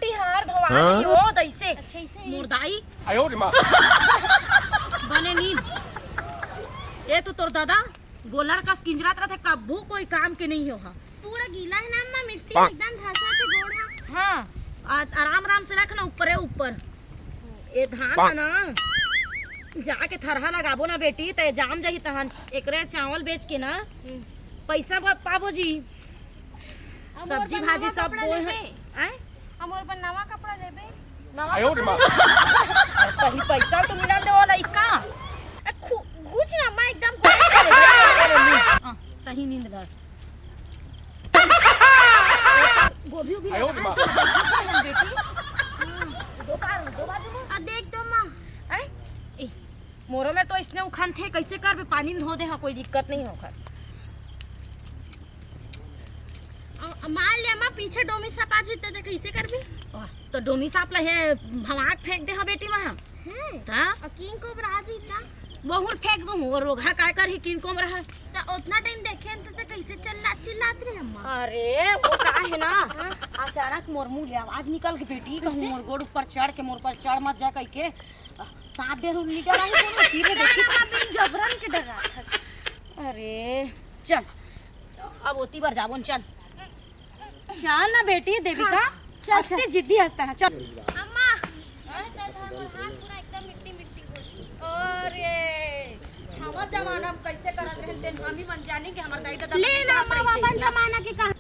बेटी हार धोवा रही हो दैसे अच्छा इसे मुर्दाई आयो रे माँ बने नींद। ये तो तोर दादा गोलर का किंजरात रहते कब्बू कोई काम के नहीं हो। पूरा गीला है ना अम्मा, मिट्टी एकदम धंसा के गोड़ है। हाँ आराम आराम से रखना ऊपर है ऊपर। ये धान है ना जाके थरहा लगाबो ना बेटी ते जाम जाही तहन एकरे चावल बेच के ना पैसा पाबो जी। सब्जी भाजी सब बोए हैं। हम और पर नवा कपड़ा लेबे। आयो रे माँ कहीं पैसा तो मिला दे वाला इका घुच ना अम्मा एकदम कहीं नींद लड़ गोभी भी आयो रे माँ बेटी दो बाजू आ देख तो माँ मोरो में तो इसने उखान थे कैसे कर पानी में धो दे हाँ कोई दिक्कत नहीं होगा। मान ले अम्मा पीछे डोमी साप आ जते तो कैसे करबी? तो डोमी साप ला है भवाक फेंक दे हा बेटी वहां हैं ता किंग को बरा जीता बहुत फेंक दूं और रोगा काय कर ही किन कोम रहा तो उतना टाइम देखे तो कैसे चिल्लात रहे अम्मा? अरे वो का है ना अचानक मोर मुंह ले आवाज निकल के बेटी कहूं मोर गोड़ ऊपर चढ़ के मोर पर चढ़ मत जा कह के साथ दे निकल आई तो तीरे देखी बिन जबरन के डरा था। अरे चल अब ओती बार जाबोन चल चल ना बेटी देविका चल जिद्दी हंसता है चल अम्मा हाथ पूरा एकदम मिट्टी मिट्टी हो। अरे हमर जमाना में कैसे करत रहे तेन हम ही मन जाने कि हमर दाई दादा ले ना अम्मा अपन जमाना के कहा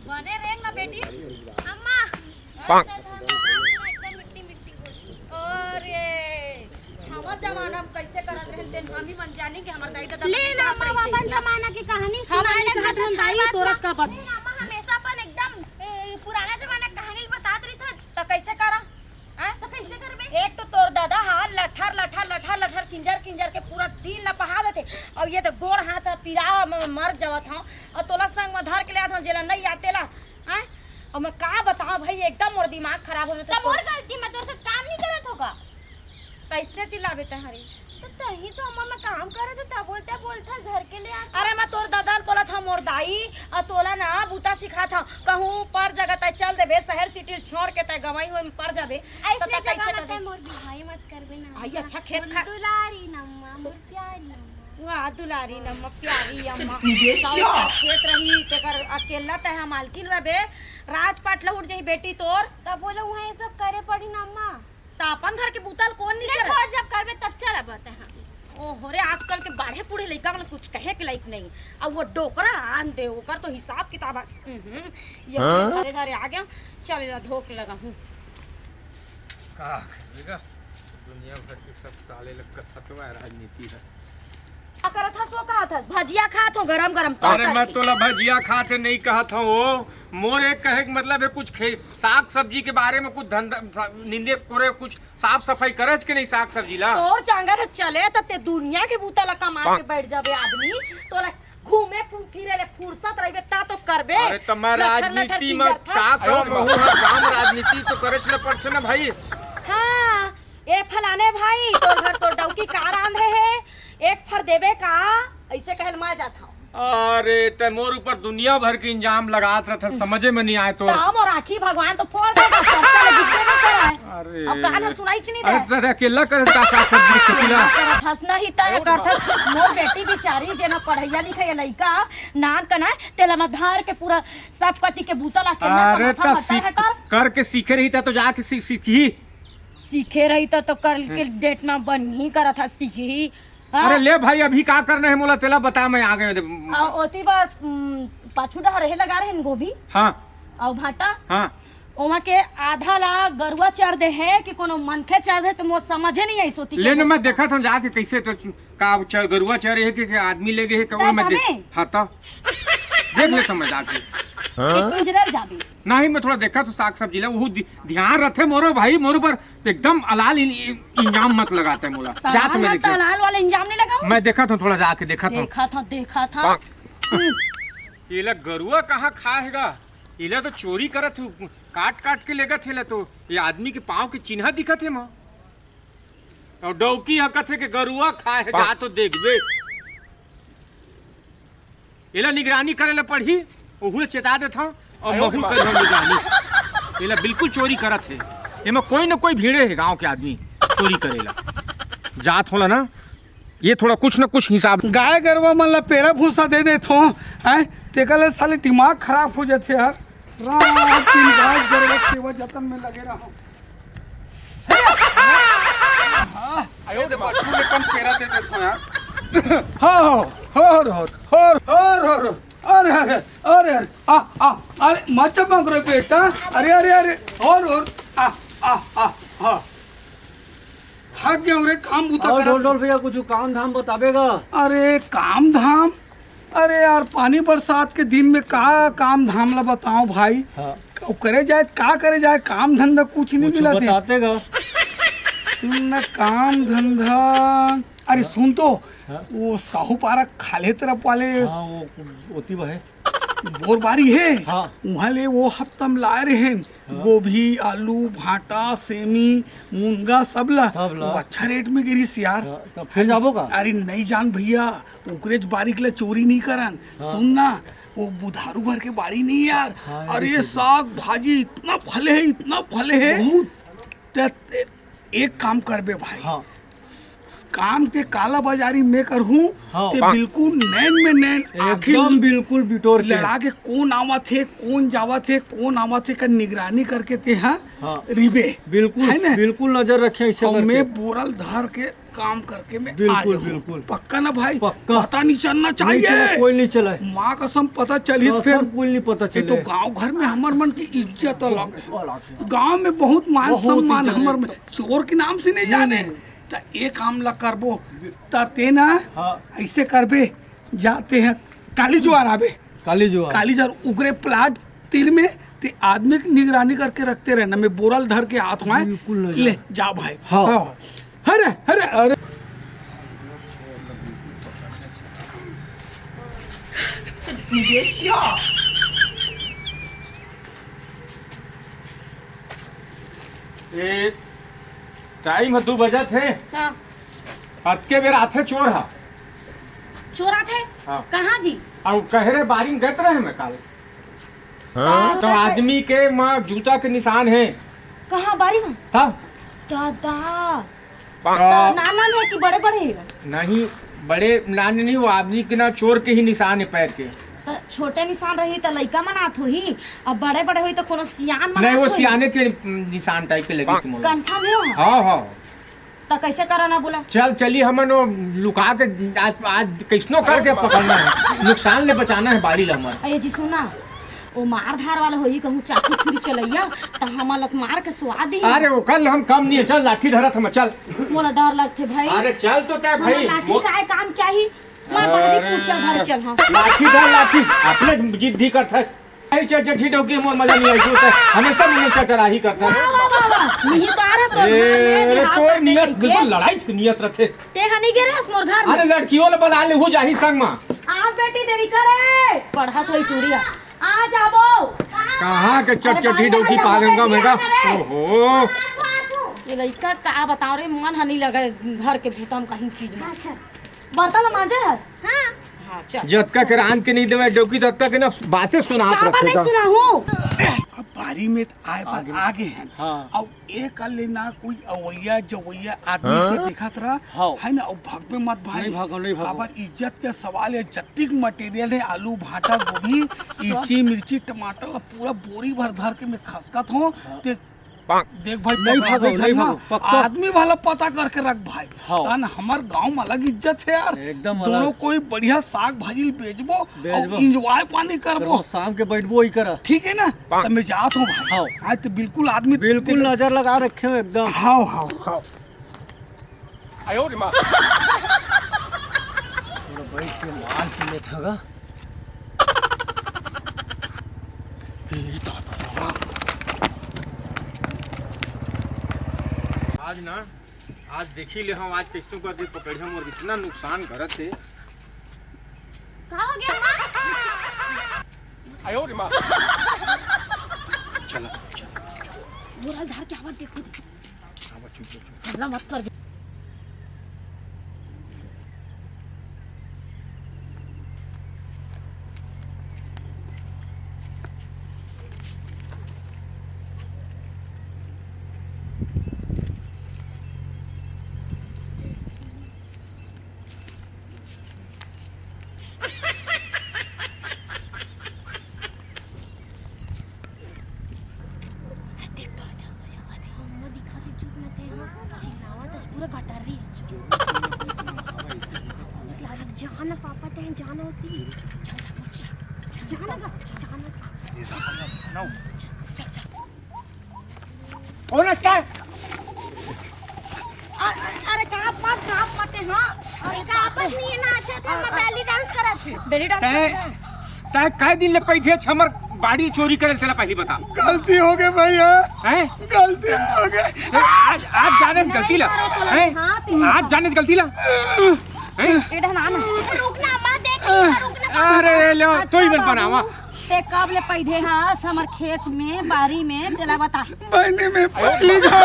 बने रेंग ना बेटी अम्मा एकदम मिट्टी मिट्टी हो। अरे हमर जमाना में कैसे करत रहे तेन हम ही मन जाने कि हमर दाई दादा ले ना अम्मा अपन जमाना के कहानी सुनाए सुनाए कहा छाई तोरा का बात अम्मा हमेशा अपन एकदम पुराना जमाना कहानी बतात रही था। तो कैसे करा तो कैसे करबे? एक तो तोर दादा हाथ लठर लठर लठर लठर किंजर किंजर के पूरा दिन लपहा देते और ये तो गोड़ हाथ पीरा मर जावत हूँ और तोला संग में धर के ले आता हूँ जेला नहीं आते ला हैं और मैं का बताऊँ भाई एकदम मोर दिमाग खराब हो जाता तब और गलती मैं तोर से काम नहीं करत होगा। कैसे चिल्ला बेटा हरी तो तही तो अम्मा मैं काम करे तो तब बोलता घर के लिए आता। अरे मैं तोर दादा बोला था मोर दाई और तोला ना बूता सिखा था कहूँ पर जगह तय चल देबे शहर सिटी छोड़ के तय गवाई हुए में पर जाबे ऐसे जगह मत मोर भाई मत करबे ना। आई अच्छा खेत खा दुलारी नम्मा मोर प्यारी नम्मा वाह दुलारी नम्मा प्यारी अम्मा खेत रही तेकर अकेला तय मालकिन रबे राजपाट लहुट जही बेटी तोर तब बोले वहां ये सब करे पड़ी नम्मा। तो अपन घर के बूतल कौन नहीं करे छोड़ जब करबे तब चल बता हां। ओहो रे आजकल के बाढ़े बूढ़े लइका मन कुछ कहे के लायक नहीं अब वो डोकरा आन दे ओकर तो हिसाब किताब ये घरे घरे आ गया चल ला धोक लगा हूं का करेगा दुनिया भर के सब साले लोग का फतवा राजनीति है। क्या करत हस वो कहा था भजिया खात हो गरम गरम अरे मैं तोला भजिया खाते नहीं कहा था वो मोर एक कहे के मतलब है कुछ साग सब्जी के बारे में कुछ धंधा निंदे करे कुछ साफ सफाई करज के नहीं साग सब्जी ला तोर चांगर चले त ते दुनिया के बूता ला कमा के बैठ जाबे आदमी तोला घूमे फिरे ले फुर्सत रहिबे ता तो करबे। अरे त मैं राजनीति में का कहूं काम राजनीति तो करे छले पड़थे ना भाई। हां ए फलाने भाई तोर घर तो डौकी का रांधे है एक फर देबे का ऐसे कहल मैं जाता हूं। अरे ते मोर ऊपर दुनिया भर के इंजाम लगात रहा था समझे में नहीं आए तो काम और आखी भगवान तो फोड़ देगा चर्चा ले दिखते नहीं करा है। अरे अब गाना सुनाई च नहीं दे अरे अकेला करे का साग सब्जी खेती ला हंसना ही तय करत मोर बेटी बिचारी जेना पढ़ैया लिखैया लइका नान कना तेला में धार के पूरा सब कति के बूतल आ के अरे त करके सीखे रही था तो जाके सीखी सीखे रही तो कर के डेट में बन ही करत था सीखी। अरे ले भाई अभी का करना है मोला तेला बता मैं आ गए ओती बार पाछू डा रहे लगा रहे गोभी हाँ और भाटा हाँ ओमा के आधा ला गरुआ चढ़ दे है कि कोनो मनखे चढ़ दे तो मो समझे नहीं आई सोती लेने मैं देखा था जाके कैसे तो का गरुआ चढ़ है कि आदमी ले गए है कौन मैं देख हाँ तो देख लेता मैं जाके पिंजरे जाबी नहीं मैं थोड़ा देखा तो साग सब्जी ला वो ध्यान रखे मोरो भाई मोरो पर एकदम अलाल इंजाम मत लगाते मोला जाके मैं देखा अलाल वाला इंजाम नहीं लगाऊं मैं देखा था थोड़ा जाके देखा था ये ला गरुआ कहाँ खाएगा इला तो चोरी करत काट काट के लेगा थे तो ये आदमी के पाँव के चिन्ह दिखत है माँ और डौकी हकत है कि गरुआ खाए है जा तो देखबे इला निगरानी करे ला पड़ी ओहू चेता देता और महू कर निगरानी ये ला बिल्कुल चोरी करत है। एमा कोई न कोई भीड़े है गांव के आदमी चोरी करेला। जात होला ना ये थोड़ा कुछ न कुछ हिसाब। गाय गरवा मन ला पेरा भूसा दे देत हो हैं, तेकर ले साले दिमाग खराब हो जाते यार। रात दिन गाय गरवा सेवा जतन में लगे रहो। आयो दे बच्चों ले कम पेरा दे देत हो यार। अरे अरे अरे अरे मत चमक रे बेटा। अरे अरे अरे और थक गया रे काम बूता और कर। डोल भैया कुछ काम धाम बतावेगा? अरे काम धाम, अरे यार पानी बरसात के दिन में का काम धाम ला बताओ भाई। हाँ। करे जाए का करे जाए, काम धंधा कुछ नहीं मिला थे। बतातेगा सुन काम धंधा। अरे सुन तो हाँ? वो साहूपारा खाले तरफ वाले हाँ वो होती वह है। बोरबारी है हाँ। वहाँ ले वो हफ्ता में लाए रहे गोभी आलू भाटा सेमी मूंगा सब ला। सब ला। वो अच्छा रेट में गिरीस यार। तब फिर जाबो का? अरे नहीं जान भैया, उकरेज बारी के लिए चोरी नहीं करन। सुनना वो बुधारू भर के बाड़ी नहीं यार। हाँ, अरे साग भाजी इतना फले है, इतना फले है। ते एक काम करबे भाई। हाँ। काम के काला बाजारी में करहूँ हाँ। ते बिल्कुल नैन में नैन एकदम बिल्कुल बिटोर के। लड़ा के कौन आवा थे कौन जावा थे कौन आवा थे का निगरानी करके ते हाँ रिबे बिल्कुल है ना? बिल्कुल नजर रखे ऐसे और करके। मैं बोरल धर के काम करके मैं बिल्कुल, आ जाऊँ। बिल्कुल। पक्का ना भाई? पक्का। पता नहीं चलना नहीं चला, चाहिए। कोई नहीं चला। माँ कसम पता चली फिर कोई नहीं पता ये चले। तो गांव घर में हमर मन की इज्जत अलग है। गांव में बहुत मान बहुत सम्मान इज्जत हमर है। में, चोर के नाम से नहीं जाने। तो एक काम ला करबो ते ना हाँ। ऐसे करबे, जाते हैं काली ज्वार आबे, काली जो काली ज्वार उगरे प्लाट तीर में ते आदमी की निगरानी करके रखते रहना। मैं बोरल धर के हाथ में बिल्कुल ना ले जा भाई। हाँ। अरे अरे अरे ए टाइम 2 बजत है। हाँ, अतके बेर आथे चोर हा। चोरा थे हाँ। कहाँ जी? और कहे रे बारिंग गत रहे मैं काल। तो आदमी के माँ जूता के निशान है। कहाँ बारी में? तब दादा तो नाना है कि बड़े बड़े है? नहीं बड़े नाने नहीं, वो आदमी के ना चोर के ही निशान है पैर के। तो छोटे निशान रही तो लइका मनात होही, अब बड़े बड़े हुई तो कोनो सियान मनात नहीं वो होही। सियाने के निशान टाइप के लगी थी। कंफर्म है? हाँ हाँ तो कैसे कराना बोला? चल चलिए हमन वो लुका के आज कैसनो करके पकड़ना है, नुकसान ले बचाना है बाड़ी ला हमार। अये जी सुना, वो मार धार वाला होई कहूँ चाकू छुरी चलैया तो हम लग मार के स्वाद दी। अरे वो कल हम कम नहीं है, चल लाठी धरत हम चल। मोला डर लगते भाई। अरे चल तो क्या भाई, लाठी का है काम क्या ही? मैं बाहरी फूट चल घर चल। हाँ लाठी धर लाठी अपने जिद्दी करता है। जठी डोकी मोर मजा नहीं आई तो हमेशा मुंह चटरा ही करता है। नहीं पारे तो ए तोर नियत बिल्कुल लड़ाई की नियत रखे। ते हनी गिरे मोर घर में। अरे लड़कियों ले बला ले हो जाही संग में। आज बेटी देवी करे पढ़त होई टूरिया आ जाबो। कहां के चटचटी डोकी पागंगा मेगा। ओहो ये लइका का बताओ रे, मन हनी लगे घर के भूतम कहीं चीज में। बर्तन मांजे हस? हां हां चल। जतका के रान के नहीं देवे डोकी ततका के ना बातें सुनात का बात रखेगा। सुना हूं। अब बारी में आए बार आगे हैं। हाँ। अब एक कर लेना कोई अवैया जवैया आदमी के देखत रहा हाँ। है ना। अब भाग में मत भाई, नहीं भागो, नहीं भागो। अब इज्जत के सवाल है। जत्तिक मटेरियल है आलू भाटा गोभी इची मिर्ची टमाटर पूरा बोरी भर धर के मैं खसकत हूँ। देख भाई नहीं पकड़ा भागो, दे नहीं झन्ना। भागो, पक्का। आदमी वाला पता करके रख भाई। हाँ। तान हमार गांव में अलग इज्जत है यार। एकदम अलग। दोनों कोई बढ़िया साग भाजी बेचबो और बेचबो। इंजॉय पानी करबो। फिर शाम के बैठबो वही करा। ठीक है ना? तो मैं जात हूँ भाई। हाँ। आज तो बिल्कुल आदमी बिल्कुल नजर लगा रखे हो एकदम। हाँ हाँ हाँ। बैठ के माल पी लेता गा। आज ना आज देखी ले हम आज किस्तों का दे पकड़ हम और इतना नुकसान करत है। का हो गया माँ? चला बोरा धार के आवाज देखो। हल्ला मत कर। पूरा गटारी जाना पापा ते जाना होती जाना कौन क्या अरे काप मत हाँ अरे का आपस नहीं है ना अच्छा था मैं बेली डांस करत थी बेली डांस तय कै दिन ले पैदे हमर बाड़ी चोरी करे चला पहली बता। गलती हो गई भैया, हैं गलती हो गई। आज जाने से गलती ला हैं आज जाने से गलती ला हैं एडा ना रुकना मत देख रुकना अरे लो तो ही बन बनावा ते कब ले पैदे हस हमर खेत में बारी में तेला बता महीने में पहली गाँव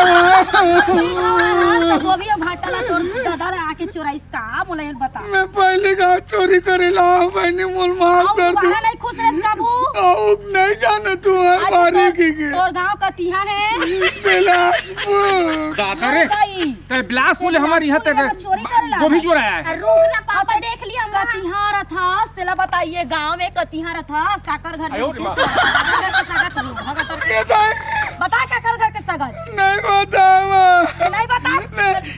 गोभी भाटा तोर दादा रे आके चोराइस का मोला ये बता मैं पहली गाँव चोरी करे ला मैंने मोल माफ कर दी। नहीं खुश रह काबू नहीं जाना तू हर बारी की तोर गांव कतिहा है बिलासपुर दादा रे ते बिलासपुर हमार यहाँ तक चोरी करेला गोभी चोराया है। रुकना पापा देख लिया कतिहा रथास तेला बताइए गांव में कतिहा रथास काकर घर में बता काकर घर के सगज नहीं बतावा नहीं बता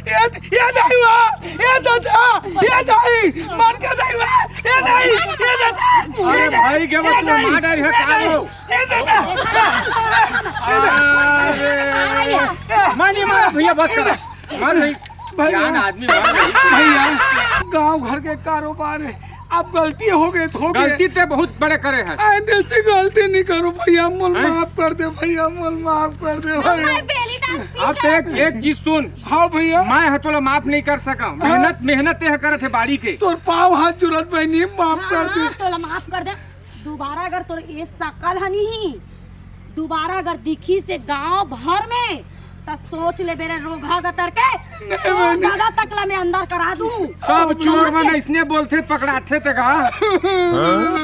ये नहीं हुआ ये दादा ये नहीं मर के नहीं हुआ ये नहीं ये दादा अरे भाई के बस में मार डाल है कालो ये दादा मैं नहीं मारा भैया बस करा मार नहीं भैया आदमी मार नहीं भैया गांव घर के कारोबार है, अब गलती हो गई तो हो गई। गलती ते बहुत बड़े करे हैं आइंदे से गलती नहीं करो भैया, मोल माफ कर दे भैया, मोल माफ कर दे भैया। बेली डांस अब तो एक चीज सुन हाँ भैया मैं है तोला माफ नहीं कर सका मेहनत ते करे थे बाड़ी के तोर पाँव हाथ जुड़त बहनी माफ कर दे। तो माफ कर दे दोबारा अगर तोर ये सकल हनी ही दोबारा अगर दिखी से गांव भर में तो सोच ले मेरे रोगा गतर के दादा तकला में अंदर करा दूं। सब चोर बना इसने बोलते पकड़ाते थे का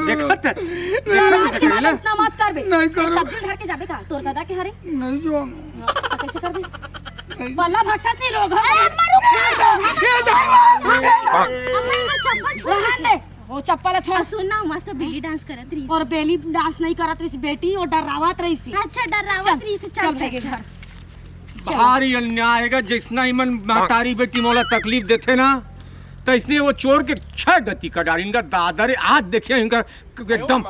देखत ना मत कर बे नहीं करो। सब्जी घर के जाबे का तोर दादा के हरे नहीं जो तो कैसे कर दे पल्ला भटकत नहीं लोग वो चप्पल छोड़ सुनना मस्त बेली डांस करत रही और बेली डांस नहीं करत रही बेटी और डरावत रही सी अच्छा डरावत रही से चल बेगे घर भारी अन्याय है जिसना इमन महतारी बेटी मोला तकलीफ देते ना तो इसने वो चोर के 6 गति का डाली इनका दादा रे आज देखिए इनका एकदम